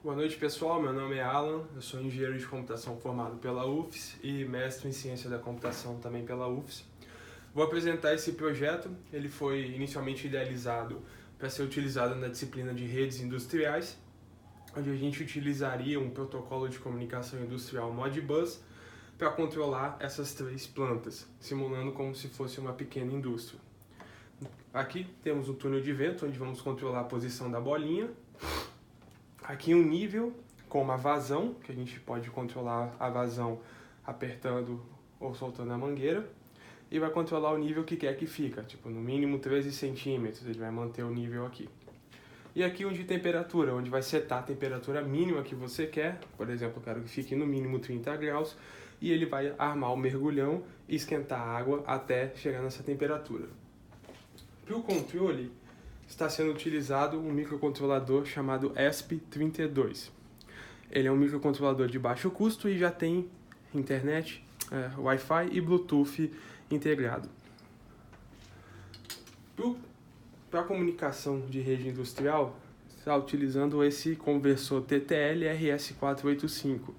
Boa noite, pessoal. Meu nome é Alan, eu sou engenheiro de computação formado pela UFS e mestre em ciência da computação também pela UFS. Vou apresentar esse projeto. Ele foi inicialmente idealizado para ser utilizado na disciplina de redes industriais, onde a gente utilizaria um protocolo de comunicação industrial Modbus para controlar essas três plantas, simulando como se fosse uma pequena indústria. Aqui temos um túnel de vento, onde vamos controlar a posição da bolinha. Aqui um nível com uma vazão, que a gente pode controlar a vazão apertando ou soltando a mangueira. E vai controlar o nível que quer que fica, tipo no mínimo 13 centímetros, ele vai manter o nível aqui. E aqui um de temperatura, onde vai setar a temperatura mínima que você quer. Por exemplo, eu quero que fique no mínimo 30 graus. E ele vai armar o mergulhão e esquentar a água até chegar nessa temperatura. Para o controle, está sendo utilizado um microcontrolador chamado ESP32. Ele é um microcontrolador de baixo custo e já tem internet, Wi-Fi e Bluetooth integrado. Para a comunicação de rede industrial, está utilizando esse conversor TTL RS485.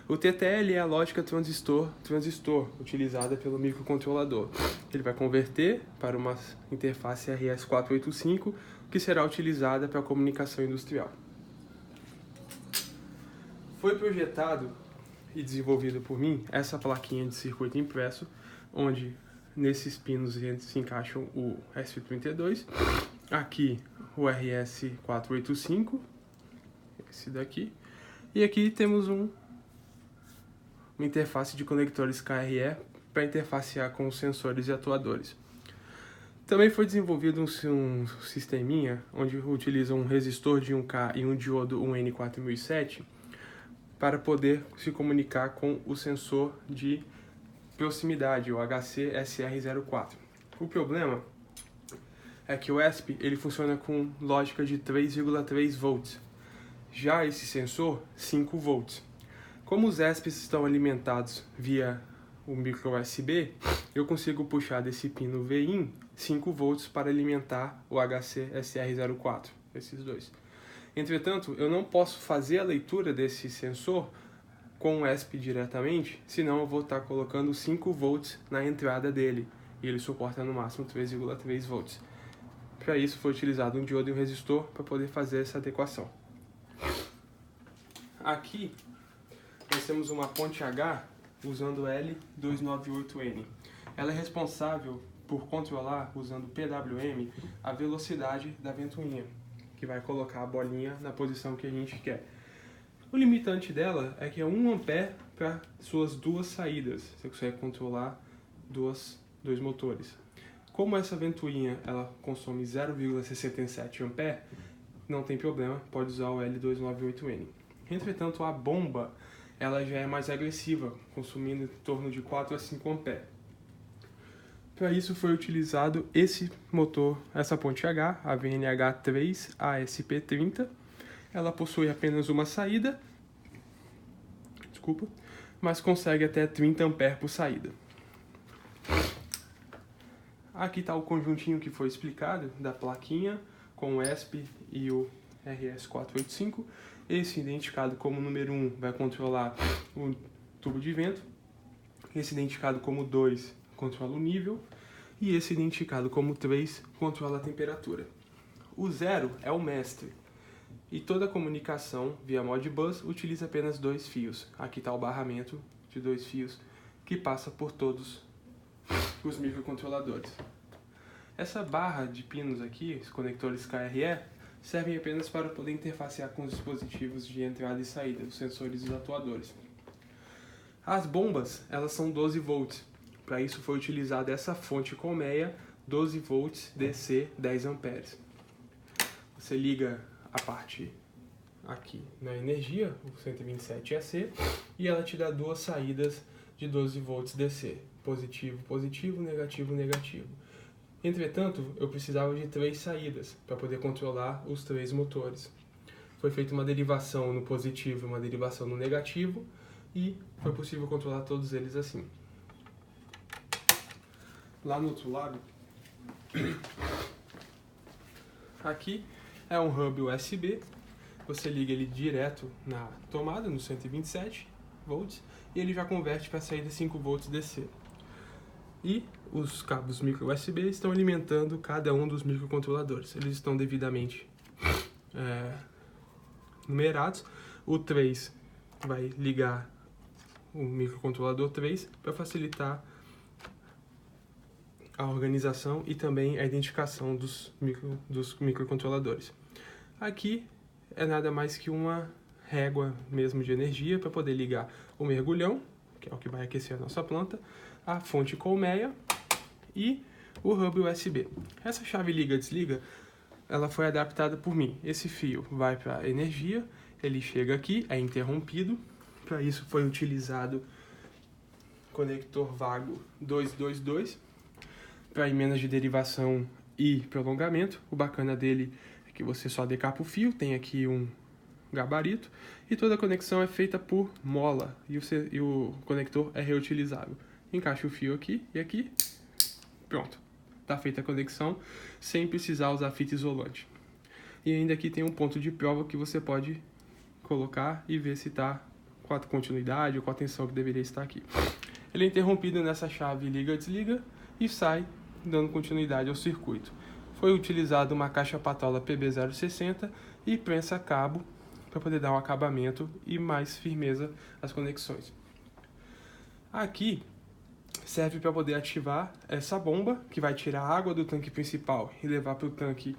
O TTL é a lógica transistor utilizada pelo microcontrolador. Ele vai converter para uma interface RS485 que será utilizada para a comunicação industrial. Foi projetado e desenvolvido por mim essa plaquinha de circuito impresso, onde nesses pinos se encaixam o ESP32, aqui o RS485, esse daqui, e aqui temos uma interface de conectores KRE para interfacear com os sensores e atuadores. Também foi desenvolvido um sisteminha onde utiliza um resistor de 1K e um diodo 1N4007 para poder se comunicar com o sensor de proximidade, o HC-SR04. O problema é que o ESP ele funciona com lógica de 3,3 volts. Já esse sensor, 5 volts. Como os ESPs estão alimentados via o micro USB, eu consigo puxar desse pino VIN 5 volts para alimentar o HC-SR04, esses dois. Entretanto, eu não posso fazer a leitura desse sensor com o ESP diretamente, senão eu vou estar colocando 5 volts na entrada dele, e ele suporta no máximo 3,3 volts. Para isso foi utilizado um diodo e um resistor para poder fazer essa adequação. Aqui nós temos uma ponte H usando L298N. Ela é responsável por controlar, usando PWM, a velocidade da ventoinha, que vai colocar a bolinha na posição que a gente quer. O limitante dela é que é 1 ampere para suas duas saídas. Você consegue controlar dois motores. Como essa ventoinha ela consome 0,67 ampere, não tem problema, pode usar o L298N. Entretanto, a bomba ela já é mais agressiva, consumindo em torno de 4 a 5 ampere. Para isso foi utilizado esse motor, essa ponte H, a VNH3 ASP30. Ela possui apenas uma saída, mas consegue até 30 ampere por saída. Aqui está o conjuntinho que foi explicado da plaquinha com o ESP e o RS485. Esse identificado como número 1 vai controlar o tubo de vento. Esse identificado como 2 controla o nível. E esse identificado como 3 controla a temperatura. O 0 é o mestre. E toda a comunicação via Modbus utiliza apenas 2 fios. Aqui está o barramento de 2 fios que passa por todos os microcontroladores. Essa barra de pinos aqui, os conectores KRE, servem apenas para poder interfacear com os dispositivos de entrada e saída, os sensores e os atuadores. As bombas, elas são 12 volts. Para isso foi utilizada essa fonte colmeia, 12 volts DC 10 amperes. Você liga a parte aqui na energia, o 127 AC, e ela te dá duas saídas de 12 volts DC, positivo, positivo, negativo, negativo. Entretanto, eu precisava de 3 saídas para poder controlar os 3 motores. Foi feita uma derivação no positivo e uma derivação no negativo, e foi possível controlar todos eles assim. Lá no outro lado, aqui é um hub USB você liga ele direto na tomada, no 127 volts, e ele já converte para a saída 5 volts DC. E os cabos micro USB estão alimentando cada um dos microcontroladores. Eles estão devidamente numerados. O 3 vai ligar o microcontrolador 3 para facilitar a organização e também a identificação dos microcontroladores. Aqui é nada mais que uma régua mesmo de energia para poder ligar o mergulhão, que é o que vai aquecer a nossa planta, a fonte colmeia e o hub USB. Essa chave liga-desliga, ela foi adaptada por mim. Esse fio vai para a energia, ele chega aqui, é interrompido. Para isso foi utilizado conector vago 222 para emendas de derivação e prolongamento. O bacana dele é que você só decapa o fio, tem aqui um gabarito e toda a conexão é feita por mola e o conector é reutilizável. Encaixa o fio aqui e aqui, pronto. Está feita a conexão sem precisar usar fita isolante. E ainda aqui tem um ponto de prova que você pode colocar e ver se está com a continuidade ou com a tensão que deveria estar aqui. Ele é interrompido nessa chave liga-desliga e sai dando continuidade ao circuito. Foi utilizado uma caixa patola PB060 e prensa cabo para poder dar um acabamento e mais firmeza às conexões. Aqui serve para poder ativar essa bomba que vai tirar a água do tanque principal e levar para o tanque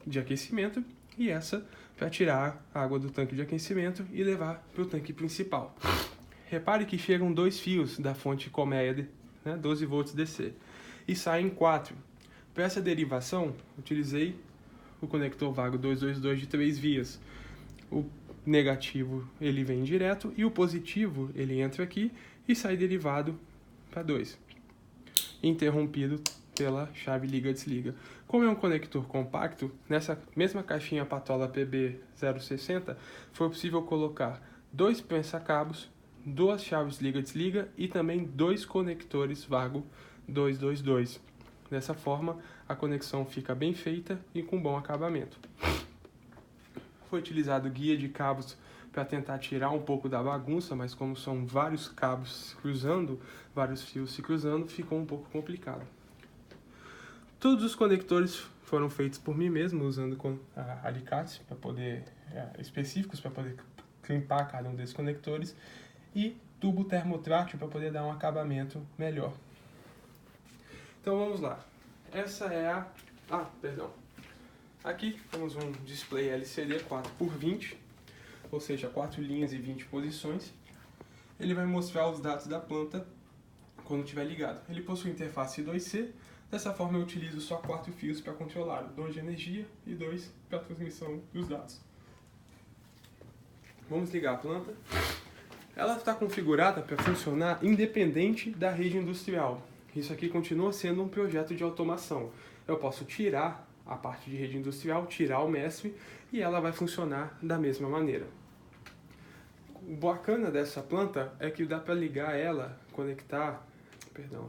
de aquecimento, e essa para tirar a água do tanque de aquecimento e levar para o tanque principal. Repare que chegam 2 fios da fonte colmeia, 12 volts DC, e saem 4. Para essa derivação, utilizei o conector vago 222 de 3 vias. O negativo ele vem direto e o positivo ele entra aqui e sai derivado para 2, interrompido pela chave liga-desliga. Como é um conector compacto, nessa mesma caixinha patola PB060 foi possível colocar 2 prensa-cabos, 2 chaves liga-desliga e também 2 conectores vago 222. Dessa forma, a conexão fica bem feita e com bom acabamento. Foi utilizado guia de cabos para tentar tirar um pouco da bagunça, mas como são vários cabos cruzando, vários fios se cruzando, ficou um pouco complicado. Todos os conectores foram feitos por mim mesmo, usando alicates específicos para poder crimpar cada um desses conectores e tubo termotrátil para poder dar um acabamento melhor. Então vamos lá. Essa é aqui temos um display LCD 4x20, ou seja, 4 linhas e 20 posições. Ele vai mostrar os dados da planta quando estiver ligado. Ele possui interface 2C, dessa forma eu utilizo só 4 fios para controlar, 2 de energia e 2 para a transmissão dos dados. Vamos ligar a planta. Ela está configurada para funcionar independente da rede industrial. Isso aqui continua sendo um projeto de automação. Eu posso tirar a parte de rede industrial, tirar o mestre e ela vai funcionar da mesma maneira. O bacana dessa planta é que dá para ligar ela,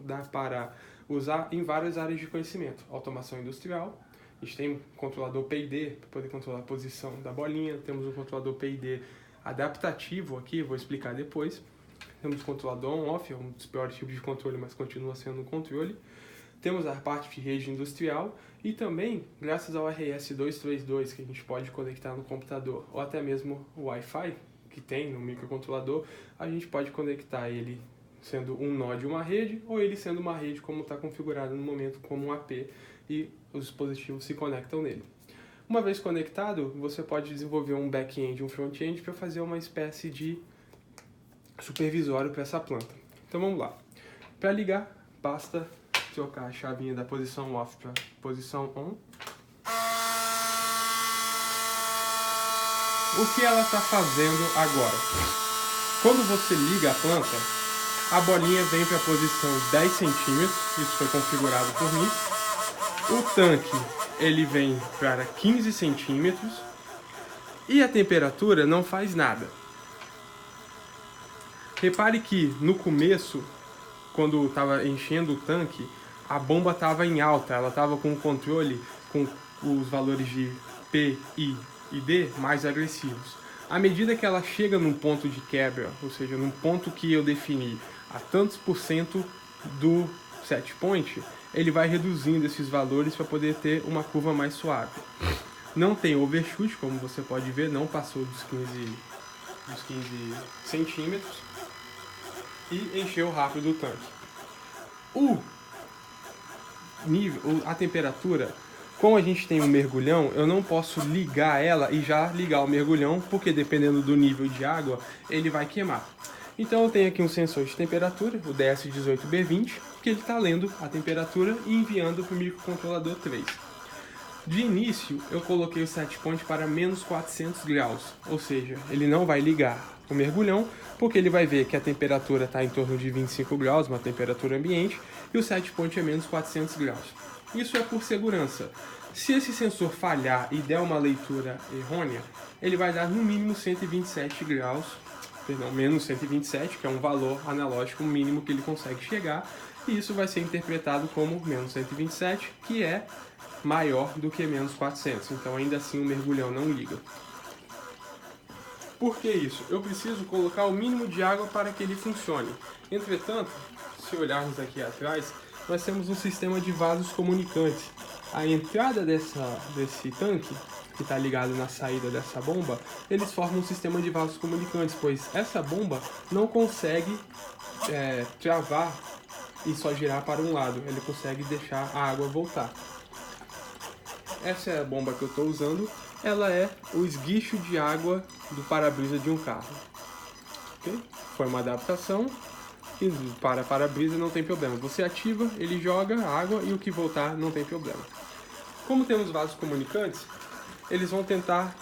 dá para usar em várias áreas de conhecimento. Automação industrial, a gente tem um controlador PID para poder controlar a posição da bolinha, temos um controlador PID adaptativo aqui, vou explicar depois. Temos controlador on-off, é um dos piores tipos de controle, mas continua sendo um controle. Temos a parte de rede industrial e também, graças ao RS232, que a gente pode conectar no computador, ou até mesmo o Wi-Fi que tem no microcontrolador, a gente pode conectar ele sendo um nó de uma rede, ou ele sendo uma rede como está configurado no momento como um AP, e os dispositivos se conectam nele. Uma vez conectado, você pode desenvolver um back-end e um front-end para fazer uma espécie de supervisório para essa planta. Então vamos lá. Para ligar, basta trocar a chavinha da posição off para posição on. O que ela está fazendo agora? Quando você liga a planta, a bolinha vem para a posição 10 centímetros, isso foi configurado por mim. O tanque ele vem para 15 centímetros e a temperatura não faz nada. Repare que no começo, quando estava enchendo o tanque, a bomba estava em alta, ela estava com o controle com os valores de P, I e D mais agressivos. À medida que ela chega num ponto de quebra, ou seja, num ponto que eu defini a tantos por cento do set point, ele vai reduzindo esses valores para poder ter uma curva mais suave. Não tem overshoot, como você pode ver, não passou dos 15 centímetros e encheu rápido o tanque. A temperatura, como a gente tem um mergulhão, eu não posso ligar ela e já ligar o mergulhão, porque dependendo do nível de água, ele vai queimar. Então eu tenho aqui um sensor de temperatura, o DS18B20, que ele está lendo a temperatura e enviando para o microcontrolador 3. De início, eu coloquei o set point para menos 400 graus, ou seja, ele não vai ligar o mergulhão, porque ele vai ver que a temperatura está em torno de 25 graus, uma temperatura ambiente, e o set point é menos 400 graus. Isso é por segurança. Se esse sensor falhar e der uma leitura errônea, ele vai dar no mínimo 127 graus, menos 127, que é um valor analógico mínimo que ele consegue chegar, e isso vai ser interpretado como menos 127, que é maior do que menos 400, então ainda assim o mergulhão não liga. Por que isso? Eu preciso colocar o mínimo de água para que ele funcione. Entretanto, se olharmos aqui atrás, nós temos um sistema de vasos comunicantes. A entrada desse tanque, que está ligado na saída dessa bomba, eles formam um sistema de vasos comunicantes, pois essa bomba não consegue travar e só girar para um lado, ele consegue deixar a água voltar. Essa é a bomba que eu estou usando, ela é o esguicho de água do para-brisa de um carro. Okay? Foi uma adaptação e para para-brisa não tem problema. Você ativa, ele joga a água e o que voltar não tem problema. Como temos vasos comunicantes, eles vão tentar,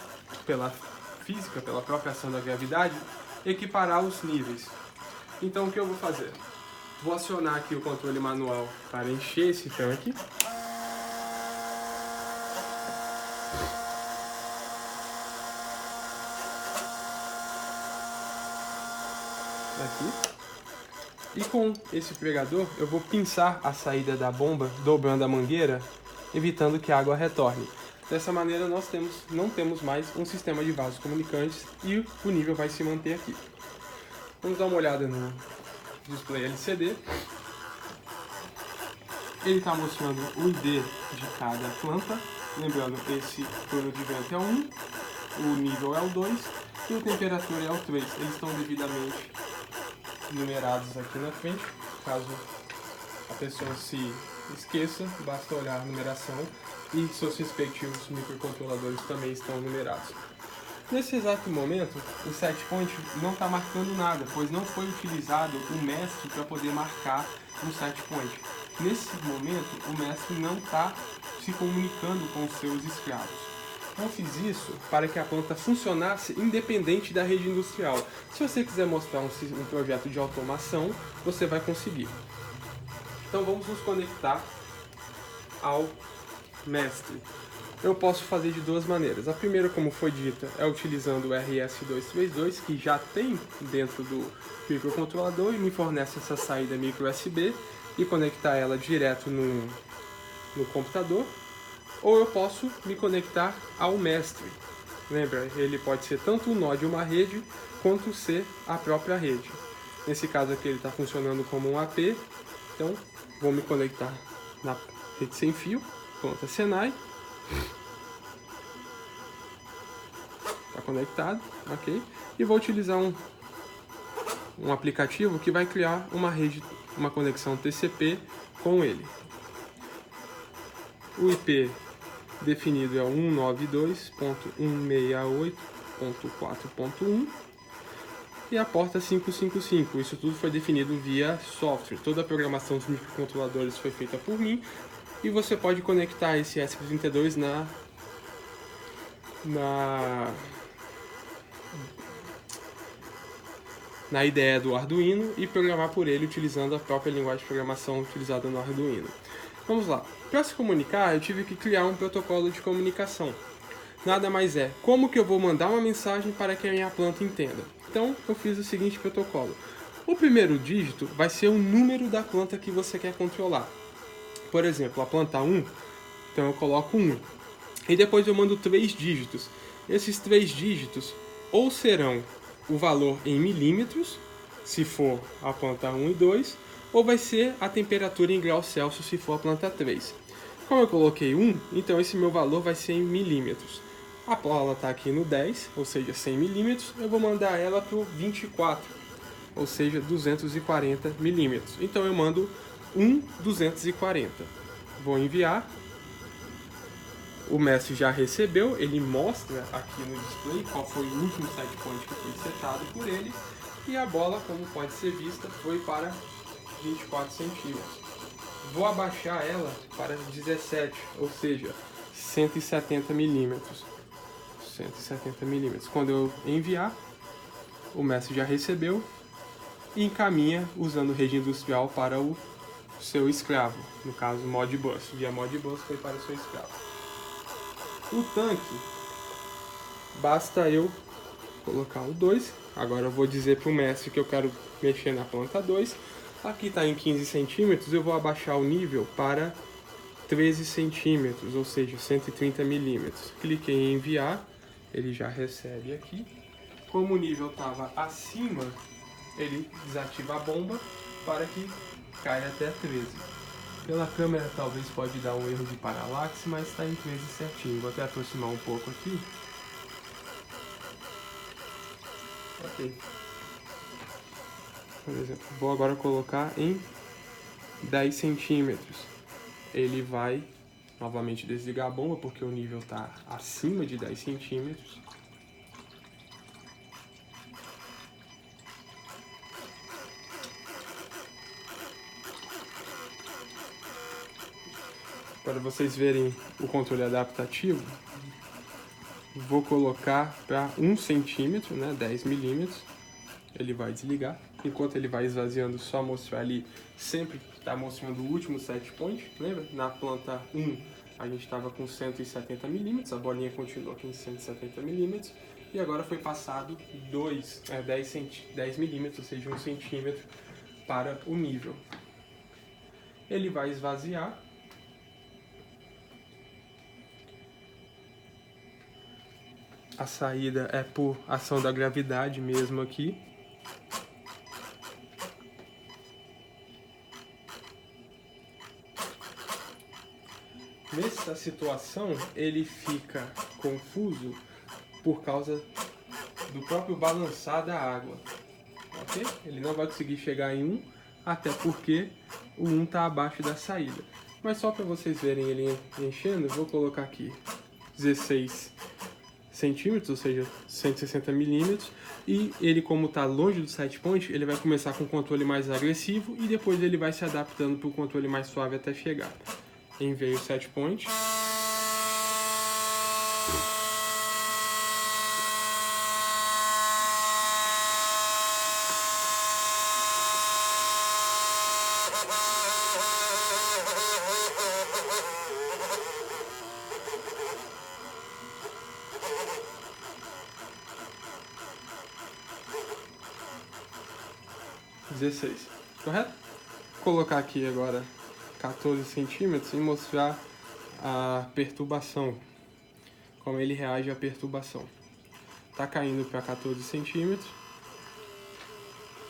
pela física, pela própria ação da gravidade, equiparar os níveis. Então o que eu vou fazer? Vou acionar aqui o controle manual para encher esse tanque. Aqui. E com esse pregador eu vou pinçar a saída da bomba, dobrando a mangueira, evitando que a água retorne. Dessa maneira nós não temos mais um sistema de vasos comunicantes e o nível vai se manter aqui. Vamos dar uma olhada no display LCD. Ele está mostrando o ID de cada planta. Lembrando, esse turno de vento é o 1, o nível é o 2 e a temperatura é o 3. Eles estão devidamente numerados aqui na frente. Caso a pessoa se esqueça, basta olhar a numeração e seus respectivos microcontroladores também estão numerados. Nesse exato momento, o set point não está marcando nada, pois não foi utilizado o mestre para poder marcar um set point. Nesse momento, o mestre não está se comunicando com os seus escravos. Eu fiz isso para que a planta funcionasse independente da rede industrial. Se você quiser mostrar um projeto de automação, você vai conseguir. Então vamos nos conectar ao mestre. Eu posso fazer de duas maneiras. A primeira, como foi dita, é utilizando o RS232, que já tem dentro do microcontrolador e me fornece essa saída micro USB e conectar ela direto no computador. Ou eu posso me conectar ao mestre. Lembra, ele pode ser tanto um nó de uma rede, quanto ser a própria rede. Nesse caso aqui ele está funcionando como um AP, então vou me conectar na rede sem fio, planta Senai. Está conectado, ok? E vou utilizar um aplicativo que vai criar uma conexão TCP com ele. O IP definido é 192.168.4.1 e a porta 555. Isso tudo foi definido via software. Toda a programação dos microcontroladores foi feita por mim e você pode conectar esse ESP32 na IDE do Arduino e programar por ele utilizando a própria linguagem de programação utilizada no Arduino. Vamos lá. Para se comunicar, eu tive que criar um protocolo de comunicação. Nada mais é, como que eu vou mandar uma mensagem para que a minha planta entenda? Então, eu fiz o seguinte protocolo. O primeiro dígito vai ser o número da planta que você quer controlar. Por exemplo, a planta 1, então eu coloco 1. E depois eu mando 3 dígitos. Esses 3 dígitos ou serão o valor em milímetros, se for a planta 1 e 2, ou vai ser a temperatura em graus Celsius, se for a planta 3. Como eu coloquei 1, então esse meu valor vai ser em milímetros. A bola está aqui no 10, ou seja, 100 milímetros, eu vou mandar ela para o 24, ou seja, 240 milímetros. Então eu mando 240. Vou enviar. O mestre já recebeu, ele mostra aqui no display qual foi o último set point que foi setado por ele. E a bola, como pode ser vista, foi para 24 centímetros. Vou abaixar ela para 17, ou seja, 170 milímetros. 170 milímetros. Quando eu enviar, o mestre já recebeu e encaminha usando rede industrial para o seu escravo, no caso Modbus. Via Modbus foi para o seu escravo. O tanque, basta eu colocar o 2. Agora eu vou dizer para o mestre que eu quero mexer na planta 2. Aqui está em 15 centímetros, eu vou abaixar o nível para 13 centímetros, ou seja, 130 milímetros. Cliquei em enviar, ele já recebe aqui. Como o nível estava acima, ele desativa a bomba para que caia até 13. Pela câmera talvez pode dar um erro de paralaxe, mas está em 13 certinho. Vou até aproximar um pouco aqui. Ok. Por exemplo, vou agora colocar em 10 centímetros. Ele vai novamente desligar a bomba porque o nível está acima de 10 centímetros. Para vocês verem o controle adaptativo, vou colocar para 1 centímetro, né, 10 milímetros. Ele vai desligar. Enquanto ele vai esvaziando, só mostrar ali, sempre está mostrando o último set point. Lembra? Na planta 1 a gente estava com 170 milímetros, a bolinha continua aqui em 170 milímetros. E agora foi passado 10 milímetros, ou seja, 1 centímetro para o nível. Ele vai esvaziar. A saída é por ação da gravidade mesmo aqui. Nessa situação, ele fica confuso por causa do próprio balançar da água. Ok? Ele não vai conseguir chegar em 1, até porque o 1 está abaixo da saída. Mas só para vocês verem ele enchendo, eu vou colocar aqui 16 centímetros, ou seja, 160 milímetros, e ele, como está longe do set point, ele vai começar com um controle mais agressivo e depois ele vai se adaptando para o controle mais suave até chegar. Enviei o set point. Correto? Vou colocar aqui agora 14 centímetros e mostrar a perturbação, como ele reage à perturbação. Está caindo para 14 centímetros.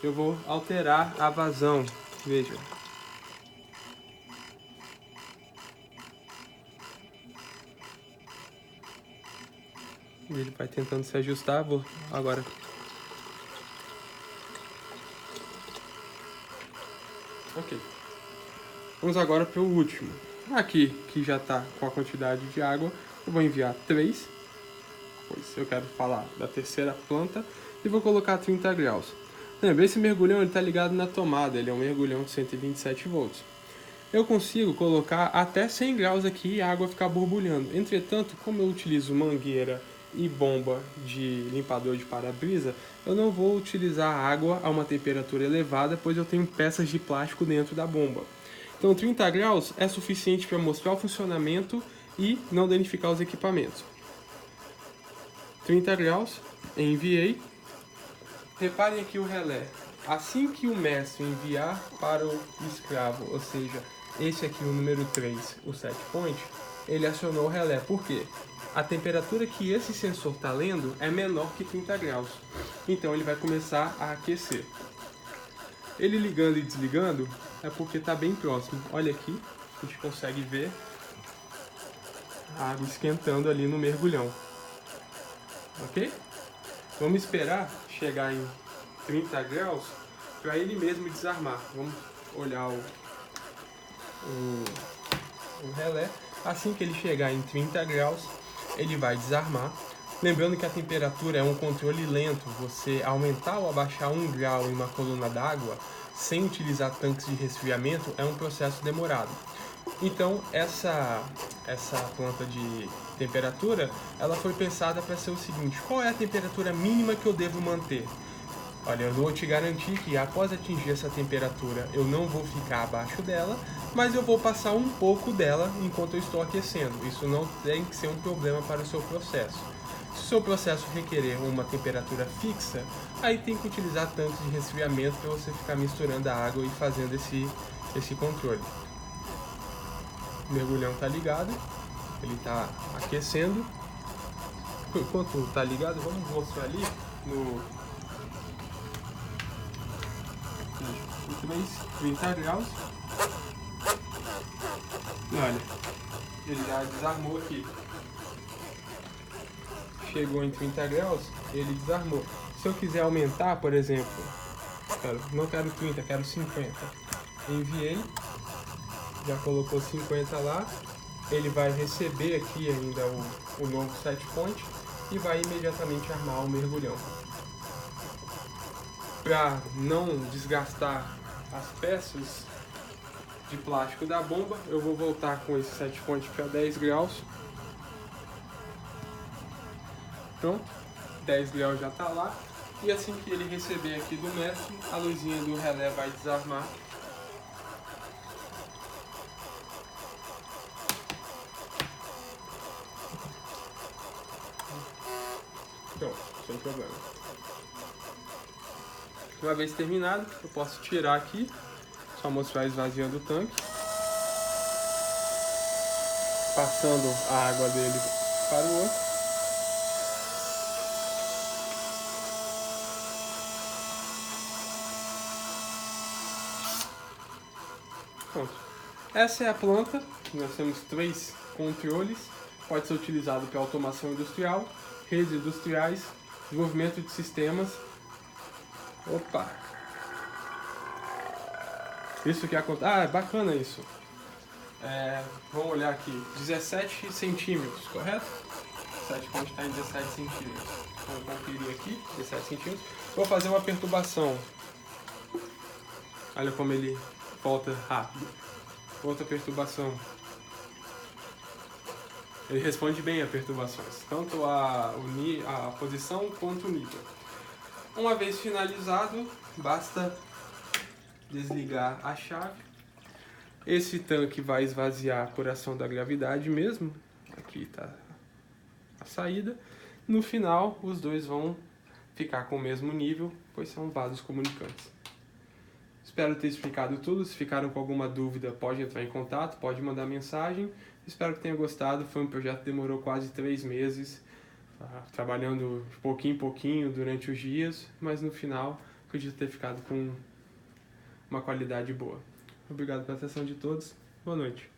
Eu vou alterar a vazão, veja. Ele vai tentando se ajustar, vou agora. Ok. Vamos agora para o último. Aqui, que já está com a quantidade de água, eu vou enviar 3. Pois eu quero falar da terceira planta e vou colocar 30 graus. Lembra, esse mergulhão está ligado na tomada, ele é um mergulhão de 127 volts. Eu consigo colocar até 100 graus aqui e a água ficar borbulhando. Entretanto, como eu utilizo mangueira e bomba de limpador de para-brisa, eu não vou utilizar a água a uma temperatura elevada, pois eu tenho peças de plástico dentro da bomba. Então 30 graus é suficiente para mostrar o funcionamento e não danificar os equipamentos. 30 graus, enviei. Reparem aqui o relé. Assim que o mestre enviar para o escravo, ou seja, esse aqui, o número 3, o set point, ele acionou o relé. Por quê? a temperatura que esse sensor está lendo é menor que 30 graus. Então ele vai começar a aquecer. Ele ligando e desligando é porque está bem próximo. Olha aqui, a gente consegue ver a água esquentando ali no mergulhão. Ok? Vamos esperar chegar em 30 graus para ele mesmo desarmar. Vamos olhar o relé. Assim que ele chegar em 30 graus, ele vai desarmar. Lembrando que a temperatura é um controle lento. Você aumentar ou abaixar 1 grau em uma coluna d'água sem utilizar tanques de resfriamento é um processo demorado. Então essa planta de temperatura, ela foi pensada para ser o seguinte: qual é a temperatura mínima que eu devo manter? Olha, eu vou te garantir que após atingir essa temperatura eu não vou ficar abaixo dela, mas eu vou passar um pouco dela enquanto eu estou aquecendo. Isso não tem que ser um problema para o seu processo. Se o seu processo requerer uma temperatura fixa, aí tem que utilizar tanques de resfriamento para você ficar misturando a água e fazendo esse controle. O mergulhão está ligado, ele está aquecendo. Enquanto está ligado, vamos mostrar ali no 30 graus. Olha, ele já desarmou aqui. Chegou em 30 graus, ele desarmou. Se eu quiser aumentar, por exemplo, não quero 30, quero 50. Enviei, já colocou 50 lá. Ele vai receber aqui ainda o novo set point e vai imediatamente armar o mergulhão. Para não desgastar as peças de plástico da bomba, eu vou voltar com esse set point para 10 graus. Pronto, 10 graus já está lá. E assim que ele receber aqui do mestre, a luzinha do relé vai desarmar. Pronto, sem problema. Uma vez terminado, eu posso tirar aqui, só mostrar esvaziando o tanque, passando a água dele para o outro. Pronto. Essa é a planta. Nós temos 3 controles. Pode ser utilizado para automação industrial, redes industriais, desenvolvimento de sistemas. Opa! Isso que acontece. Ah, é bacana isso. Vamos olhar aqui. 17 centímetros, correto? O set point está em 17 centímetros. Vamos conferir aqui. 17 centímetros. Vou fazer uma perturbação. Olha como ele volta rápido. Outra perturbação. Ele responde bem a perturbações, tanto a posição quanto o nível. Uma vez finalizado, basta desligar a chave. Esse tanque vai esvaziar por ação da gravidade mesmo. Aqui está a saída. No final, os dois vão ficar com o mesmo nível, pois são vasos comunicantes. Espero ter explicado tudo. Se ficaram com alguma dúvida, pode entrar em contato, pode mandar mensagem. Espero que tenha gostado. Foi um projeto que demorou quase 3 meses, trabalhando de pouquinho em pouquinho durante os dias, mas no final acredito ter ficado com uma qualidade boa. Obrigado pela atenção de todos. Boa noite.